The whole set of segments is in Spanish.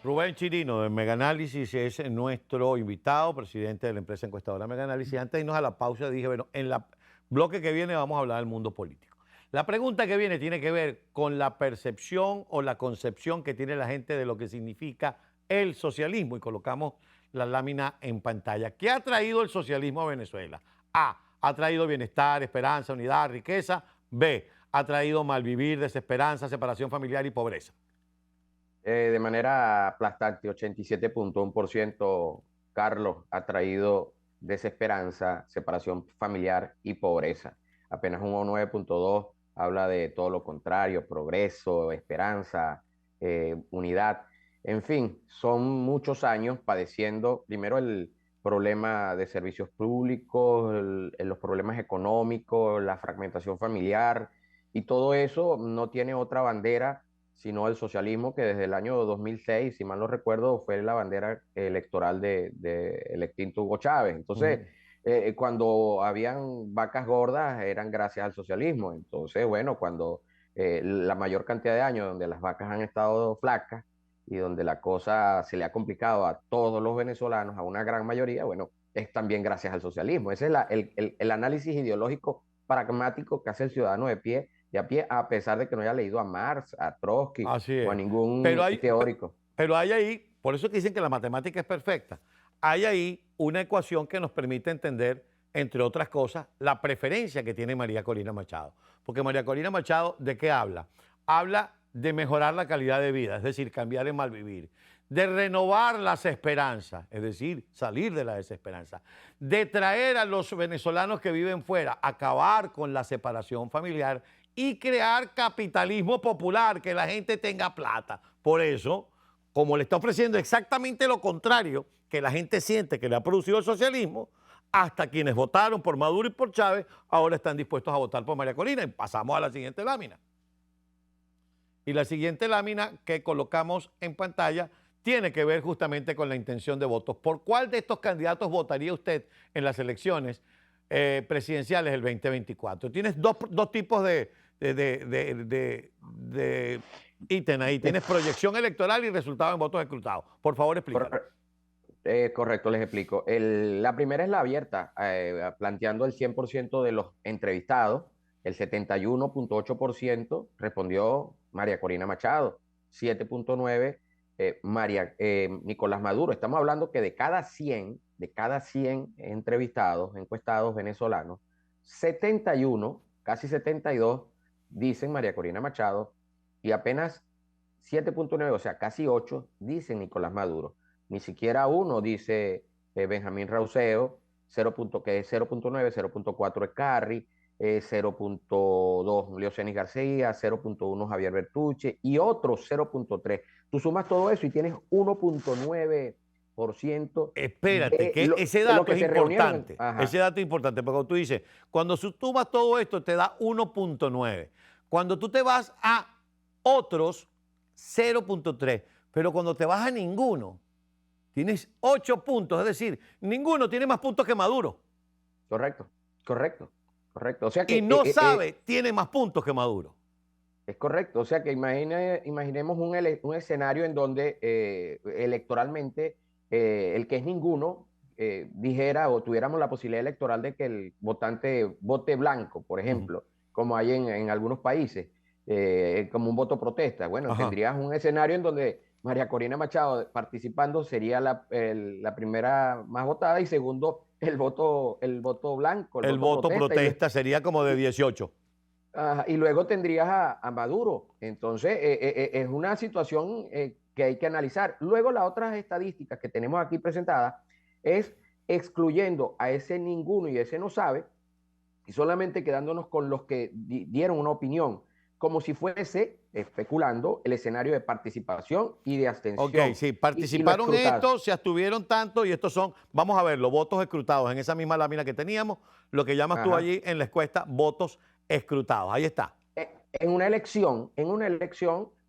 Rubén Chirino de Megaanálisis es nuestro invitado, presidente de la empresa encuestadora Megaanálisis. Antes de irnos a la pausa dije, bueno, en el bloque que viene vamos a hablar del mundo político. La pregunta que viene tiene que ver con la percepción o la concepción que tiene la gente de lo que significa el socialismo y colocamos la lámina en pantalla. ¿Qué ha traído el socialismo a Venezuela? A, ha traído bienestar, esperanza, unidad, riqueza. B, ha traído malvivir, desesperanza, separación familiar y pobreza. De manera aplastante, 87.1%, Carlos, ha traído desesperanza, separación familiar y pobreza. Apenas un 9.2 habla de todo lo contrario, progreso, esperanza, unidad. En fin, son muchos años padeciendo primero el problema de servicios públicos, los problemas económicos, la fragmentación familiar, y todo eso no tiene otra bandera sino el socialismo, que desde el año 2006, si mal no recuerdo, fue la bandera electoral el extinto Hugo Chávez. Entonces, cuando habían vacas gordas, eran gracias al socialismo. Entonces, bueno, cuando la mayor cantidad de años donde las vacas han estado flacas y donde la cosa se le ha complicado a todos los venezolanos, a una gran mayoría, bueno, es también gracias al socialismo. Ese es el análisis ideológico pragmático que hace el ciudadano de a pie, a pesar de que no haya leído a Marx, a Trotsky Así o a es. Pero ningún hay, teórico. pero hay ahí, por eso que dicen que la matemática es perfecta, hay ahí una ecuación que nos permite entender, entre otras cosas, la preferencia que tiene María Corina Machado. Porque María Corina Machado, ¿de qué habla? Habla de mejorar la calidad de vida, es decir, cambiar el malvivir, de renovar las esperanzas, es decir, salir de la desesperanza, de traer a los venezolanos que viven fuera, acabar con la separación familiar y crear capitalismo popular, que la gente tenga plata. Por eso, como le está ofreciendo exactamente lo contrario que la gente siente que le ha producido el socialismo, hasta quienes votaron por Maduro y por Chávez ahora están dispuestos a votar por María Corina. Y pasamos a la siguiente lámina. Y la siguiente lámina que colocamos en pantalla tiene que ver justamente con la intención de votos. ¿Por cuál de estos candidatos votaría usted en las elecciones presidenciales del 2024? Tienes dos tipos de ítem ahí. Tienes proyección electoral y resultado en votos escrutados. Por favor, explícalo. Correcto, les explico. La primera es la abierta, planteando el 100% de los entrevistados. El 71.8% respondió María Corina Machado, 7.9% Nicolás Maduro. Estamos hablando que de cada 100 entrevistados, encuestados venezolanos, 71, casi 72, dicen María Corina Machado y apenas 7.9, o sea, casi 8, dicen Nicolás Maduro. Ni siquiera uno dice Benjamín Rauseo, 0. Que es 0.9, 0.4 es Carri, 0.2 Leocenis García, 0.1 Javier Bertuche y otro 0.3. Tú sumas todo eso y tienes 1.9% Espérate, que ese de lo dato que es se reunieron. importante. Ese dato es importante, porque tú dices, cuando sumas todo esto te da 1.9. Cuando tú te vas a otros, 0.3. Pero cuando te vas a ninguno, tienes 8 puntos. Es decir, ninguno tiene más puntos que Maduro. Correcto, correcto, correcto. O sea que, y no sabe, tiene más puntos que Maduro. Es correcto, o sea que imaginemos un escenario en donde electoralmente el que es ninguno dijera o tuviéramos la posibilidad electoral de que el votante vote blanco, por ejemplo, como hay en algunos países, como un voto protesta. Bueno, tendrías un escenario en donde María Corina Machado participando sería la primera más votada y segundo el voto blanco, el voto protesta sería como de 18. Y luego tendrías a Maduro. Entonces, es una situación que hay que analizar. Luego, las otras estadísticas que tenemos aquí presentadas es excluyendo a ese ninguno y ese no sabe, y solamente quedándonos con los que dieron una opinión, como si fuese, especulando, el escenario de participación y de abstención. Ok, sí, participaron estos, se abstuvieron tanto y estos son, vamos a ver, los votos escrutados en esa misma lámina que teníamos, lo que llamas tú allí en la encuesta, votos escrutados. Ahí está. En una elección,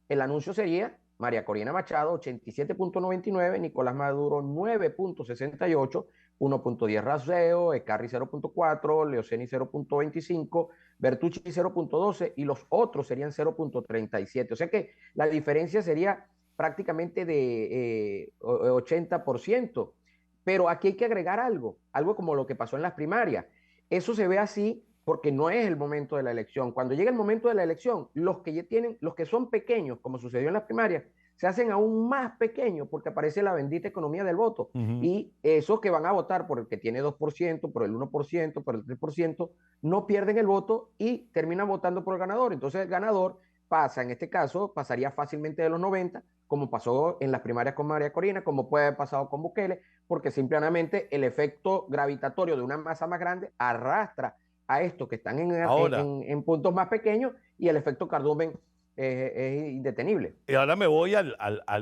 el anuncio sería María Corina Machado, 87.99, Nicolás Maduro, 9.68, 1.10 Raseo, Ecarri 0.4, Leoceni 0.25, Bertucci 0.12 y los otros serían 0.37. O sea que la diferencia sería prácticamente de 80%. Pero aquí hay que agregar algo como lo que pasó en las primarias. Eso se ve así porque no es el momento de la elección. Cuando llega el momento de la elección, los que son pequeños, como sucedió en las primarias, se hacen aún más pequeños porque aparece la bendita economía del voto. Ujú. Y esos que van a votar por el que tiene 2%, por el 1%, por el 3%, no pierden el voto y terminan votando por el ganador. Entonces el ganador pasa, en este caso, pasaría fácilmente de los 90, como pasó en las primarias con María Corina, como puede haber pasado con Bukele, porque simplemente el efecto gravitatorio de una masa más grande arrastra a estos que están Ahora, en puntos más pequeños y el efecto cardumen es indetenible. y ahora me voy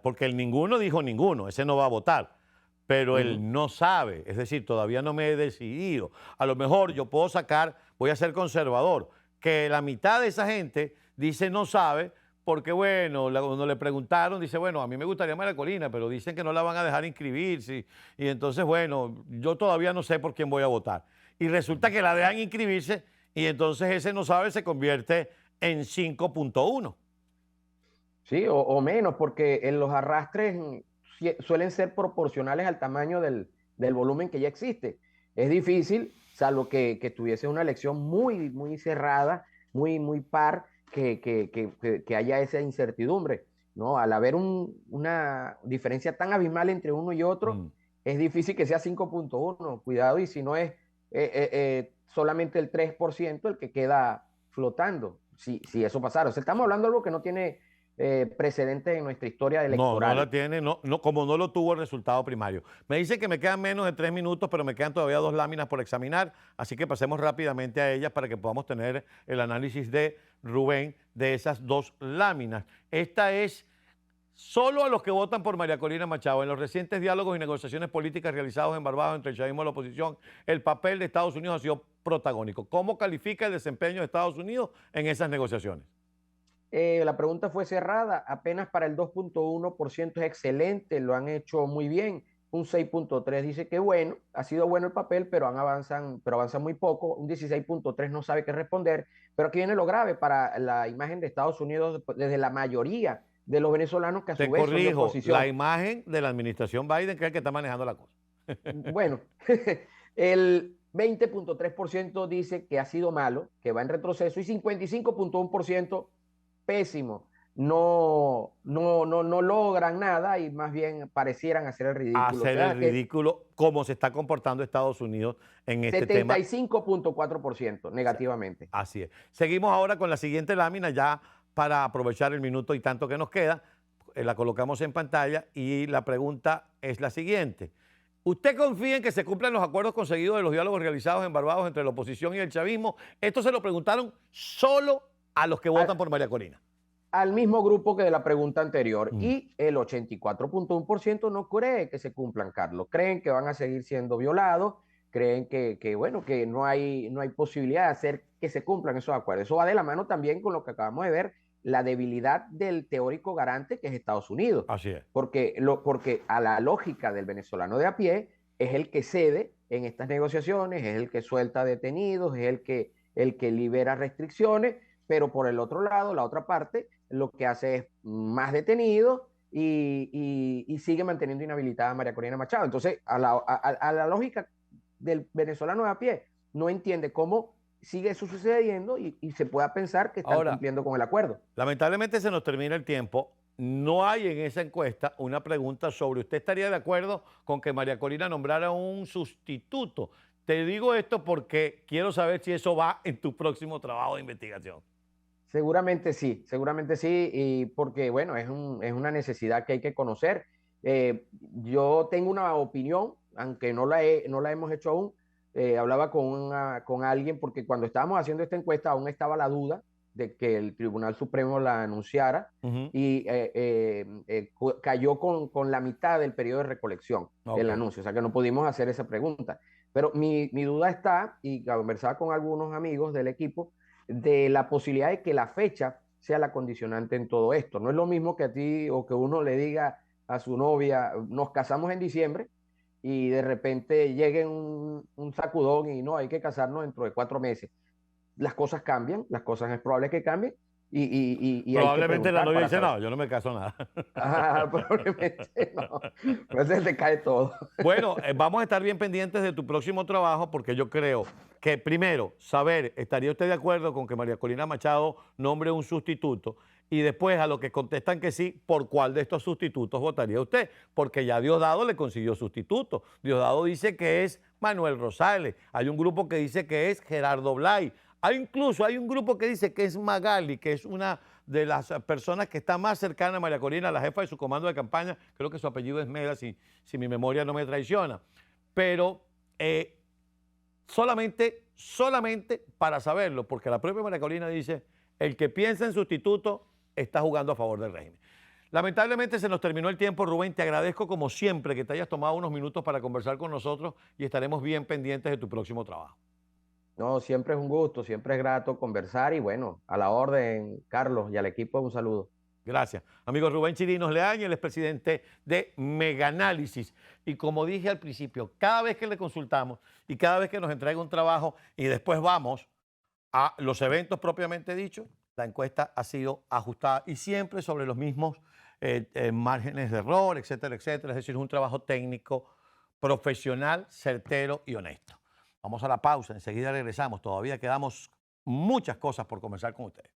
porque el ninguno dijo ninguno, ese no va a votar, pero Uh -huh. él no sabe, es decir, todavía no me he decidido. A lo mejor yo puedo sacar, voy a ser conservador, que la mitad de esa gente dice no sabe, porque bueno, cuando le preguntaron, dice, bueno, a mí me gustaría María Corina, pero dicen que no la van a dejar inscribirse, y entonces, bueno, yo todavía no sé por quién voy a votar. Y resulta que la dejan inscribirse, y entonces ese no sabe se convierte en 5.1. Sí, o menos, porque en los arrastres suelen ser proporcionales al tamaño del volumen que ya existe. Es difícil, salvo que tuviese una elección muy cerrada, muy par, que haya esa incertidumbre, ¿no? Al haber una diferencia tan abismal entre uno y otro, Mm. es difícil que sea 5.1. Cuidado, y si no es solamente el 3% el que queda flotando, si eso pasara. O sea, estamos hablando de algo que no tiene precedentes en nuestra historia No, no la electoral. tiene, no, no, como no lo tuvo el resultado primario. Me dice que me quedan menos de 3 minutos, pero me quedan todavía 2 láminas por examinar, así que pasemos rápidamente a ellas para que podamos tener el análisis de Rubén de esas 2 láminas. Esta es solo a los que votan por María Corina Machado. En los recientes diálogos y negociaciones políticas realizados en Barbados entre el chavismo y la oposición, el papel de Estados Unidos ha sido protagónico. ¿Cómo califica el desempeño de Estados Unidos en esas negociaciones? La pregunta fue cerrada, apenas para el 2.1% es excelente, lo han hecho muy bien. Un 6.3 dice que bueno, ha sido bueno el papel, pero avanzan muy poco. Un 16.3 no sabe qué responder. Pero aquí viene lo grave para la imagen de Estados Unidos desde la mayoría de los venezolanos que a su Te vez son de corrijo, la oposición. imagen de la administración Biden, que es el que está manejando la cosa. Bueno, el 20.3% dice que ha sido malo, que va en retroceso, y 55.1% pésimo. No logran nada y más bien parecieran hacer el ridículo. O Hacer el sea que ridículo como se está comportando Estados Unidos en este tema. 75.4% O sea, negativamente. así es. Seguimos ahora con la siguiente lámina ya para aprovechar el minuto y tanto que nos queda. La colocamos en pantalla y la pregunta es la siguiente. ¿Usted confía en que se cumplan los acuerdos conseguidos de los diálogos realizados en Barbados entre la oposición y el chavismo? Esto se lo preguntaron solo a los que votan Al, por María Corina. al mismo grupo que de la pregunta anterior. Mm. Y el 84.1% no cree que se cumplan, Carlos. Creen que van a seguir siendo violados, creen bueno, que no hay posibilidad de hacer que se cumplan esos acuerdos. Eso va de la mano también con lo que acabamos de ver, la debilidad del teórico garante que es Estados Unidos. Así es. Porque a la lógica del venezolano de a pie es el que cede en estas negociaciones, es el que suelta detenidos, es el que libera restricciones, pero por el otro lado, la otra parte, lo que hace es más detenidos y sigue manteniendo inhabilitada a María Corina Machado. Entonces, a la lógica del venezolano de a pie, no entiende cómo sigue eso sucediendo y se pueda pensar que están Ahora, cumpliendo con el acuerdo. lamentablemente se nos termina el tiempo. No hay en esa encuesta una pregunta sobre usted estaría de acuerdo con que María Corina nombrara un sustituto. Te digo esto porque quiero saber si eso va en tu próximo trabajo de investigación. Seguramente sí, y porque, bueno, es una necesidad que hay que conocer. Yo tengo una opinión, aunque no la hemos hecho aún. Hablaba con alguien porque cuando estábamos haciendo esta encuesta aún estaba la duda de que el Tribunal Supremo la anunciara Ujú. y cayó con la mitad del periodo de recolección Ok. el anuncio, o sea que no pudimos hacer esa pregunta. Pero mi duda está, y conversaba con algunos amigos del equipo, de la posibilidad de que la fecha sea la condicionante en todo esto. No es lo mismo que a ti o que uno le diga a su novia, nos casamos en diciembre y de repente llegue un sacudón y no, hay que casarnos dentro de 4 meses. Las cosas cambian, las cosas es probable que cambien y hay que Probablemente la preguntar novia para dice, saber. no, yo no me caso nada. Probablemente no. Entonces se cae todo. Bueno, vamos a estar bien pendientes de tu próximo trabajo porque yo creo que primero, saber, ¿estaría usted de acuerdo con que María Corina Machado nombre un sustituto? Y después a los que contestan que sí, ¿por cuál de estos sustitutos votaría usted? Porque ya Diosdado le consiguió sustituto. Diosdado dice que es Manuel Rosales. Hay un grupo que dice que es Gerardo Blay. Hay un grupo que dice que es Magali, que es una de las personas que está más cercana a María Corina, la jefa de su comando de campaña. Creo que su apellido es Mera, si mi memoria no me traiciona. Pero solamente para saberlo, porque la propia María Corina dice, el que piensa en sustituto está jugando a favor del régimen. Lamentablemente se nos terminó el tiempo, Rubén. Te agradezco como siempre que te hayas tomado unos minutos para conversar con nosotros y estaremos bien pendientes de tu próximo trabajo. No, siempre es un gusto, siempre es grato conversar y bueno, a la orden, Carlos, y al equipo un saludo. Gracias. Amigo Rubén Chirinos Leaño, el expresidente de Meganálisis. Y como dije al principio, cada vez que le consultamos y cada vez que nos entrega un trabajo y después vamos a los eventos propiamente dichos, la encuesta ha sido ajustada y siempre sobre los mismos márgenes de error, etcétera, etcétera. Es decir, es un trabajo técnico, profesional, certero y honesto. Vamos a la pausa, enseguida regresamos. Todavía quedamos muchas cosas por conversar con ustedes.